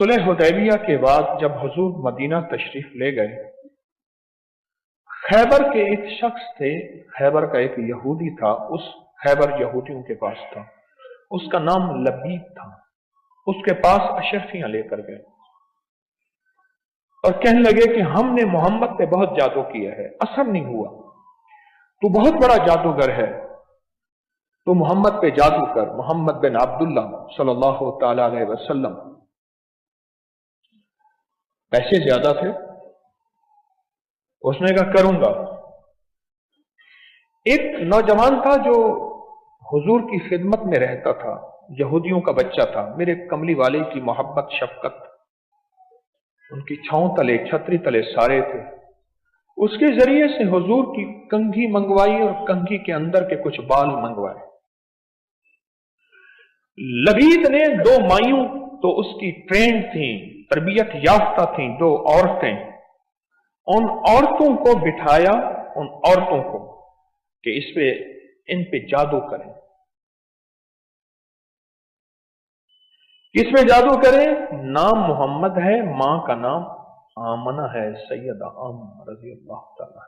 सुलह हुदैबिया के बाद जब हुजूर मदीना तशरीफ ले गए, खैबर के एक शख्स थे, खैबर का एक यहूदी था, उस खैबर यहूदियों के पास था, उसका नाम लबीद था। उसके पास अशरफियां लेकर गए और कहने लगे कि हमने मोहम्मद पे बहुत जादू किया है, असर नहीं हुआ, तू बहुत बड़ा जादूगर है, तो मोहम्मद पे जादू कर। मोहम्मद बिन अब्दुल्ला सल्लल्लाहु ताला अलैहि वसल्लम, पैसे ज्यादा थे, उसने कहा करूंगा। एक नौजवान था जो हुजूर की खिदमत में रहता था, यहूदियों का बच्चा था, मेरे कमली वाले की मोहब्बत शफकत उनकी छांव तले छतरी तले सारे थे। उसके जरिए से हुजूर की कंघी मंगवाई और कंघी के अंदर के कुछ बाल मंगवाए। लबीद ने दो माइयों तो उसकी ट्रेंड थी, तरबियत याफ्ता थी, दो औरतें, उन औरतों को बिठाया, उन औरतों को कि इन पे जादू करें। किस पे जादू करें? नाम मोहम्मद है, मां का नाम आमना है, सैयदा आमना रज़ी अल्लाह ताला।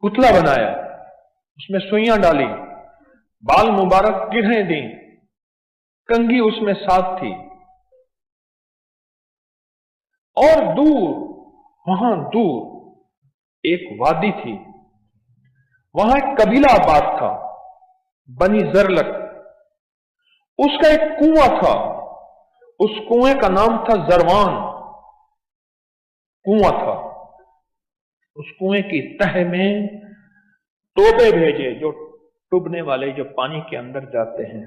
पुतला बनाया, उसमें सुइयां डाली, बाल मुबारक गिरहें दी, कंघी उसमें साथ थी। और वहां दूर एक वादी थी, वहां एक कबीला आबाद था, बनी जरलक। उसका एक कुआं था, उस कुएं का नाम था जरवान कुआं था। उस कुएं की तह में टोपे भेजे, जो डूबने वाले जो पानी के अंदर जाते हैं,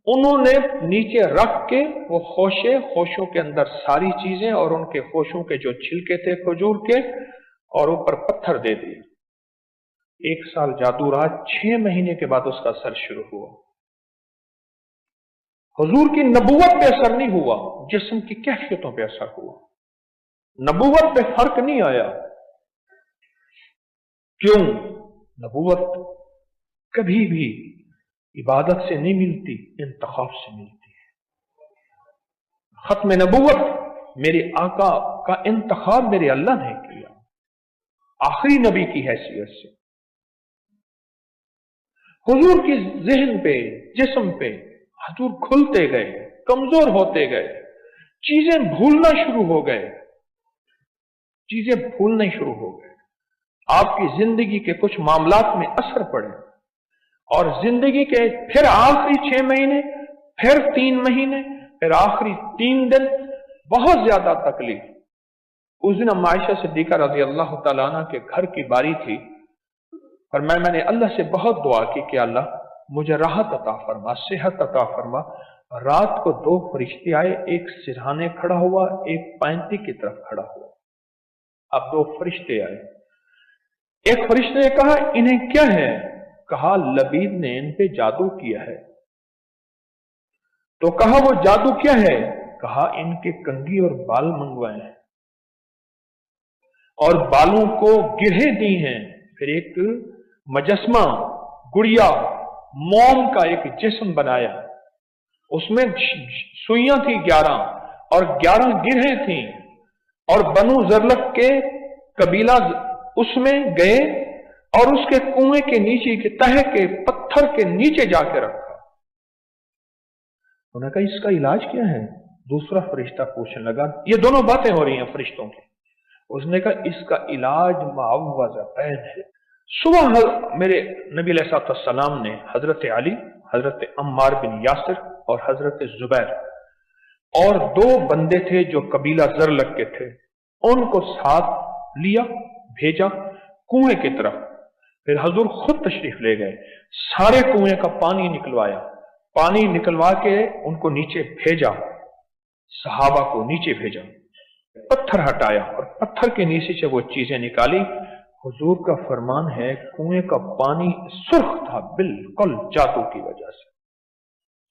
उन्होंने नीचे रख के वो होशों के अंदर सारी चीजें और उनके होशों के जो छिलके थे खजूर के, और ऊपर पत्थर दे दिए। 1 साल जादू रहा, 6 महीने के बाद उसका असर शुरू हुआ। हुजूर की नबूवत पे असर नहीं हुआ, जिस्म की कैफियतों पे असर हुआ। नबूवत पे फर्क नहीं आया। क्यों? नबूवत कभी भी इबादत से नहीं मिलती, इंतखाब से मिलती है। खत्म नबूवत मेरे आका का इंतखाब मेरे अल्लाह ने किया, आखिरी नबी की हैसियत से। हुजूर की ज़हन पे, जिस्म पे हुजूर खुलते गए, कमजोर होते गए, चीजें भूलना शुरू हो गए, आपकी जिंदगी के कुछ मामलात में असर पड़े, और जिंदगी के फिर आखिरी 6 महीने, फिर 3 महीने, फिर आखिरी 3 दिन बहुत ज्यादा तकलीफ। उस दिन अम्मा आयशा सिद्दीका रज़ी अल्लाह तआला अन्हा के घर की बारी थी, और मैंने अल्लाह से बहुत दुआ की कि अल्लाह मुझे राहत अता फरमा, सेहत अता फरमा। रात को 2 फरिश्ते आए, एक सिरहाने खड़ा हुआ, एक पैंती की तरफ खड़ा हुआ। अब 2 फरिश्ते आए, एक फरिश्ते ने कहा इन्हें क्या है? कहा लबीद ने इन पे जादू किया है। तो कहा वो जादू क्या है? कहा इनके कंघी और बाल मंगवाए हैं और बालों को गिरहें दी हैं। फिर एक मजस्मा, गुड़िया, मोम का एक जिस्म बनाया, उसमें सुइयां थी 11 और 11 गिरहें थी, और बनु जरलक के कबीला उसमें गए और उसके कुएं के नीचे के तह के पत्थर के नीचे जाके रखा। उन्होंने कहा इसका इलाज क्या है? दूसरा फरिश्ता पूछने लगा, ये दोनों बातें हो रही हैं फरिश्तों की। उसने कहा इसका इलाज मुअव्वज़तैन है। सुबह मेरे नबी अलैहिस्सलाम ने हजरत अली, हजरत अम्मार बिन यासिर और हजरत जुबैर और 2 बंदे थे जो कबीला जरलक के थे, उनको साथ लिया, भेजा कुएं की तरफ। फिर हजूर खुद तशरीफ ले गए, सारे कुएं का पानी निकलवाया, पानी निकलवा के उनको नीचे भेजा, सहाबा को नीचे भेजा, पत्थर हटाया और पत्थर के नीचे से वो चीजें निकाली। हुजूर का फरमान है कुएं का पानी सुर्ख था, बिल्कुल जादू की वजह से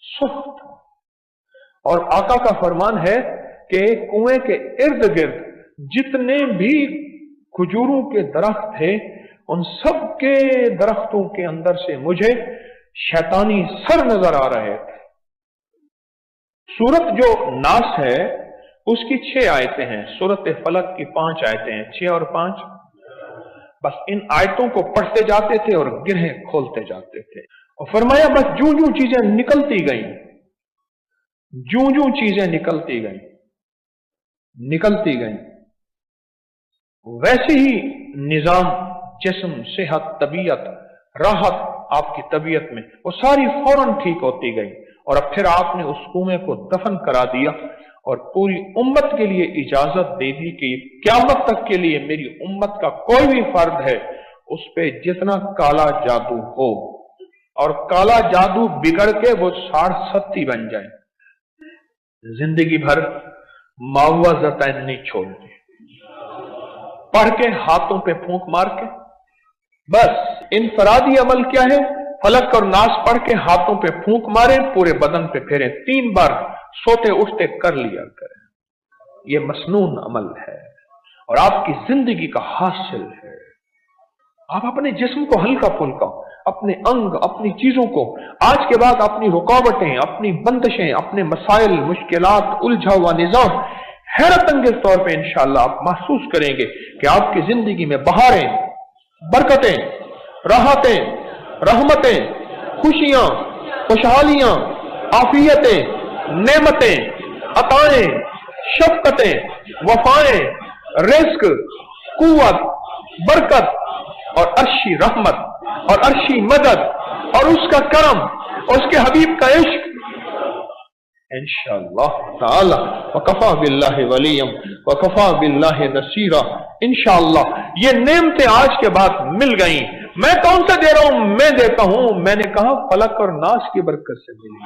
सुर्ख था। और आका का फरमान है कि कुएं के इर्द गिर्द जितने भी खजूरों के दरख्त थे, उन सब के दरख्तों के अंदर से मुझे शैतानी सर नजर आ रहे थे। सूरत जो नास है उसकी 6 आयतें हैं, सूरत फलक की 5 आयतें हैं, 6 और 5। बस इन आयतों को पढ़ते जाते थे और गिरहें खोलते जाते थे। और फरमाया बस जूं जूं चीजें निकलती गईं, जूं जूं चीजें निकलती गईं, वैसे ही निजाम, जिस्म, सेहत, तबीयत, राहत आपकी तबीयत में वो सारी फौरन ठीक होती गई। और अब फिर आपने उस कुएं को दफन करा दिया और पूरी उम्मत के लिए इजाजत दे दी कि क़यामत तक के लिए मेरी उम्मत का कोई भी फर्द है उस पे जितना काला जादू हो और काला जादू बिगड़ के वो 60 बन जाए, जिंदगी भर मुआवज़तैन नहीं छोड़ने, पढ़ के हाथों पे फूंक मार के। बस इनफरादी अमल क्या है? फलक और नास पढ़ के हाथों पे फूंक मारे, पूरे बदन पे फेरे, 3 बार सोते उठते कर लिया करें। ये मसनून अमल है और आपकी जिंदगी का हासिल है। आप अपने जिस्म को हल्का फुल्का, अपने अंग, अपनी चीजों को आज के बाद अपनी रुकावटें, अपनी बंदिशें, अपने मसाइल, मुश्किलात, उलझा हुआ निजाम हैरत अंगेज तौर पे इंशाअल्लाह आप महसूस करेंगे कि आपकी जिंदगी में बहारें, बरकतें, राहतें, रहमतें, खुशियां, खुशहालियां, आफियतें, नेमतें, अताएं, शफकतें, वफाएं, रिस्क, कुव्वत, बरकत और अर्शी रहमत और अर्शी मदद और उसका करम और उसके हबीब का इश्क इंशाअल्लाह ताला। वकफा बिल्लाहि वलियम वकफा बिल्लाहि नसीरा। इंशाअल्लाह ये नेमतें आज के बाद मिल गई। मैं कौन सा दे रहा हूं? मैं देता हूं, मैंने कहा फलक और नास की बरकत से मिली।